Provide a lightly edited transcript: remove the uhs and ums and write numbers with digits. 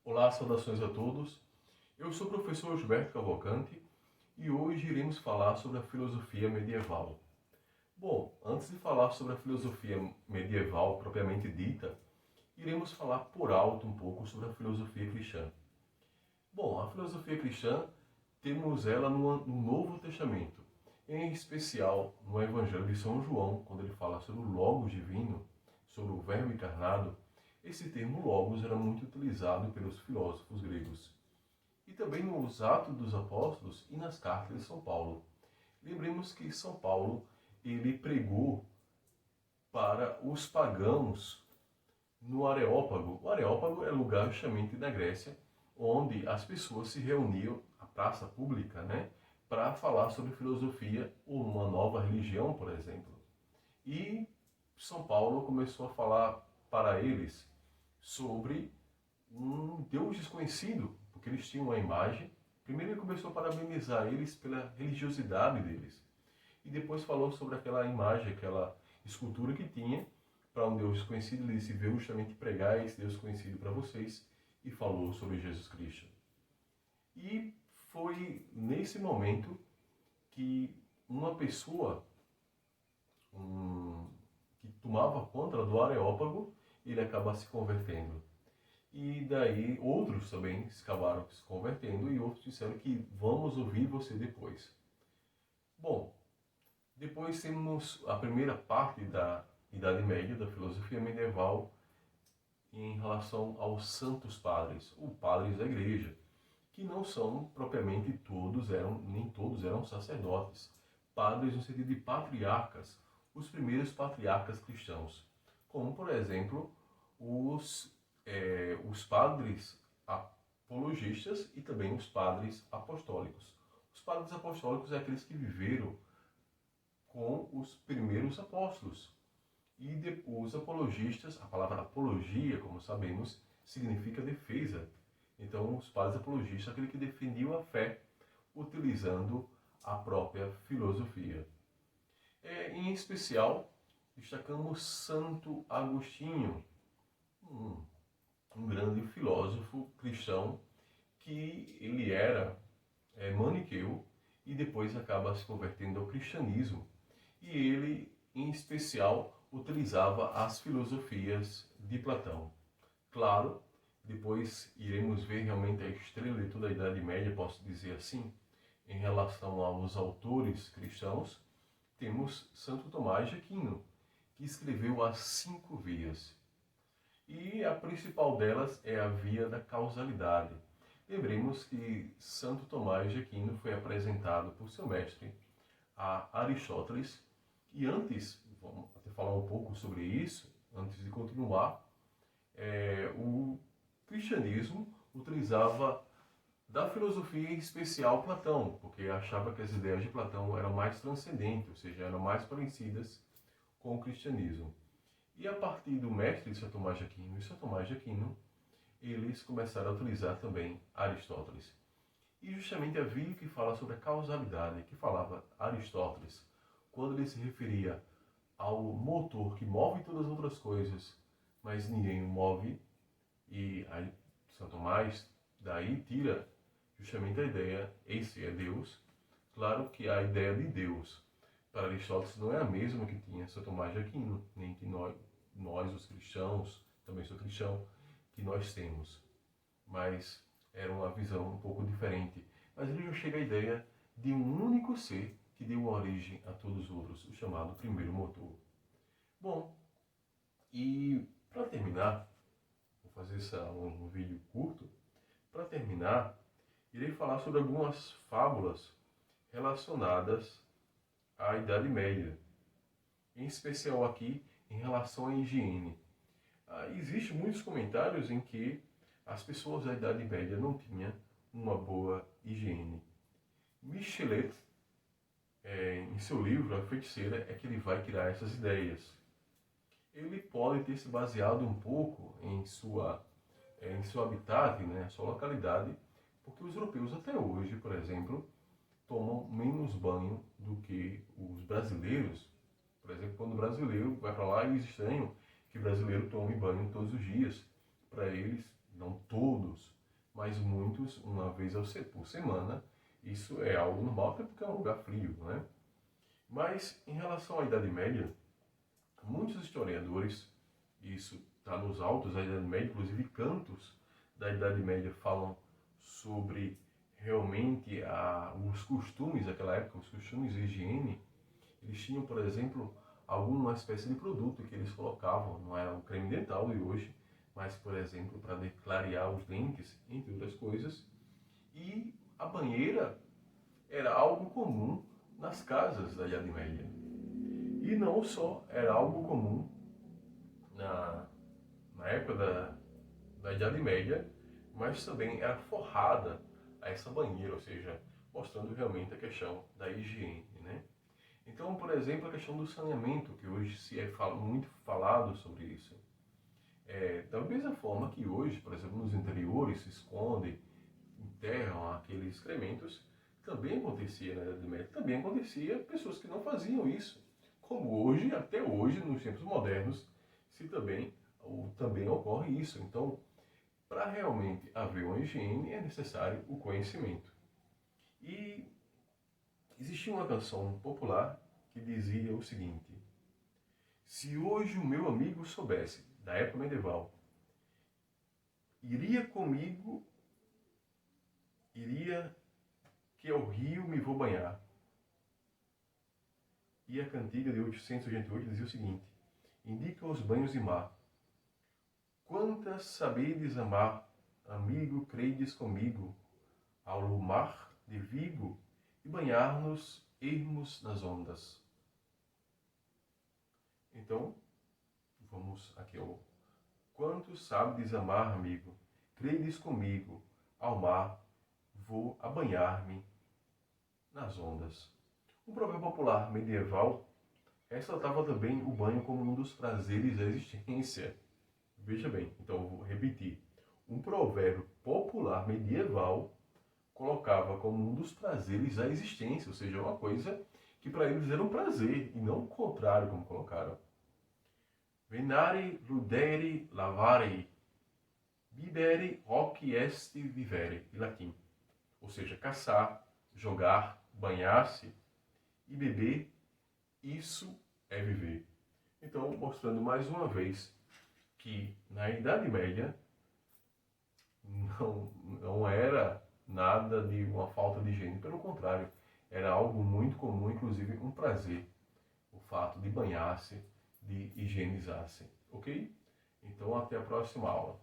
Olá, saudações a todos. Eu sou o professor Gilberto Cavalcante e hoje iremos falar sobre a filosofia medieval. Bom, antes de falar sobre a filosofia medieval propriamente dita, iremos falar por alto um pouco sobre a filosofia cristã. Bom, a filosofia cristã temos ela no Novo Testamento, em especial no Evangelho de São João, quando ele fala sobre o Logos divino, sobre o Verbo encarnado. Esse termo Logos era muito utilizado pelos filósofos gregos. E também nos Atos dos Apóstolos e nas cartas de São Paulo. Lembremos que São Paulo ele pregou para os pagãos no Areópago. O Areópago é lugar justamente na Grécia onde as pessoas se reuniam, a praça pública, né, para falar sobre filosofia ou uma nova religião, por exemplo. E São Paulo começou a falar para eles sobre um Deus desconhecido, porque eles tinham uma imagem. Primeiro ele começou a parabenizar eles pela religiosidade deles. E depois falou sobre aquela imagem, aquela escultura que tinha para um Deus desconhecido. Ele disse: veio justamente pregar esse Deus conhecido para vocês, e falou sobre Jesus Cristo. E foi nesse momento que uma pessoa que tomava conta do Areópago, ele acaba se convertendo. E daí outros também acabaram se convertendo e outros disseram que vamos ouvir você depois. Bom, depois temos a primeira parte da Idade Média, da filosofia medieval, em relação aos santos padres, ou padres da igreja, que não são propriamente nem todos eram sacerdotes. Padres no sentido de patriarcas, os primeiros patriarcas cristãos, como por exemplo os padres apologistas e também os padres apostólicos. Os padres apostólicos são aqueles que viveram com os primeiros apóstolos. E os apologistas, a palavra apologia, como sabemos, significa defesa. Então, os padres apologistas, aquele que defendiam a fé utilizando a própria filosofia. Em especial, destacamos Santo Agostinho, um grande filósofo cristão que ele era maniqueu e depois acaba se convertendo ao cristianismo. E ele, em especial, utilizava as filosofias de Platão. Claro, depois iremos ver realmente a estrela de toda a Idade Média, posso dizer assim, em relação aos autores cristãos, temos Santo Tomás de Aquino, que escreveu as 5 vias. E a principal delas é a via da causalidade. Lembremos que Santo Tomás de Aquino foi apresentado por seu mestre, a Aristóteles, e antes, vamos até falar um pouco sobre isso, antes de continuar, o cristianismo utilizava da filosofia em especial Platão, porque achava que as ideias de Platão eram mais transcendentes, ou seja, eram mais parecidas com o cristianismo. E a partir do mestre de São Tomás de Aquino e São Tomás de Aquino, eles começaram a utilizar também Aristóteles. E justamente a via que fala sobre a causalidade, que falava Aristóteles, quando ele se referia ao motor que move todas as outras coisas, mas ninguém o move, e aí São Tomás daí tira justamente a ideia, esse é Deus. Claro que a ideia de Deus para Aristóteles não é a mesma que tinha São Tomás de Aquino, nem que nós os cristãos, também sou cristão, que nós temos. Mas era uma visão um pouco diferente. Mas ele já chega à ideia de um único ser que deu origem a todos os outros, o chamado primeiro motor. Bom, e para terminar, vou fazer um vídeo curto. Para terminar, irei falar sobre algumas fábulas relacionadas à Idade Média, em especial aqui em relação à higiene. Existem muitos comentários em que as pessoas da Idade Média não tinham uma boa higiene. Michelet, em seu livro A Feiticeira, é que ele vai criar essas ideias. Ele pode ter se baseado um pouco em seu habitat, né, sua localidade, porque os europeus até hoje, por exemplo, tomam menos banho do que os brasileiros. Por exemplo, quando o brasileiro vai para lá, eles estranham que o brasileiro tome banho todos os dias. Para eles, não todos, mas muitos uma vez por semana. Isso é algo normal, até porque é um lugar frio, né? Mas em relação à Idade Média, muitos historiadores, isso está nos autos da Idade Média, inclusive cantos da Idade Média falam sobre realmente os costumes daquela época, os costumes de higiene. Eles tinham, por exemplo, alguma espécie de produto que eles colocavam, não era o creme dental de hoje, mas, por exemplo, para clarear os dentes, entre outras coisas. E a banheira era algo comum nas casas da Idade Média. E não só era algo comum na época da Idade Média, mas também era forrada a essa banheira, ou seja, mostrando realmente a questão da higiene, né? Então, por exemplo, a questão do saneamento, que hoje se é muito falado sobre isso. Da mesma forma que hoje, por exemplo, nos interiores se escondem, enterram aqueles excrementos, também acontecia na Idade Média, também acontecia pessoas que não faziam isso. Como hoje, até hoje, nos tempos modernos, também ocorre isso. Então, para realmente haver uma higiene, é necessário o conhecimento. E existia uma canção popular que dizia o seguinte: se hoje o meu amigo soubesse, da época medieval, iria comigo, iria que ao rio me vou banhar. E a cantiga de 888 dizia o seguinte: indica os banhos de mar. Quantas sabedes amar, amigo, credes comigo, ao mar de Vigo, e banhar-nos, irmos nas ondas. Então, vamos aqui ao quantos sabedes amar, amigo, credes comigo, ao mar, vou a banhar-me nas ondas. Um provérbio popular medieval ressaltava também o banho como um dos prazeres da existência. Veja bem, então eu vou repetir. Um provérbio popular medieval colocava como um dos prazeres da existência, ou seja, uma coisa que para eles era um prazer, e não o contrário, como colocaram. Venare, ludere, lavare, bibere, hoc est vivere, em latim. Ou seja, caçar, jogar, banhar-se e beber, isso é viver. Então, mostrando mais uma vez que na Idade Média não era nada de uma falta de higiene, pelo contrário, era algo muito comum, inclusive um prazer, o fato de banhar-se, de higienizar-se, ok? Então até a próxima aula.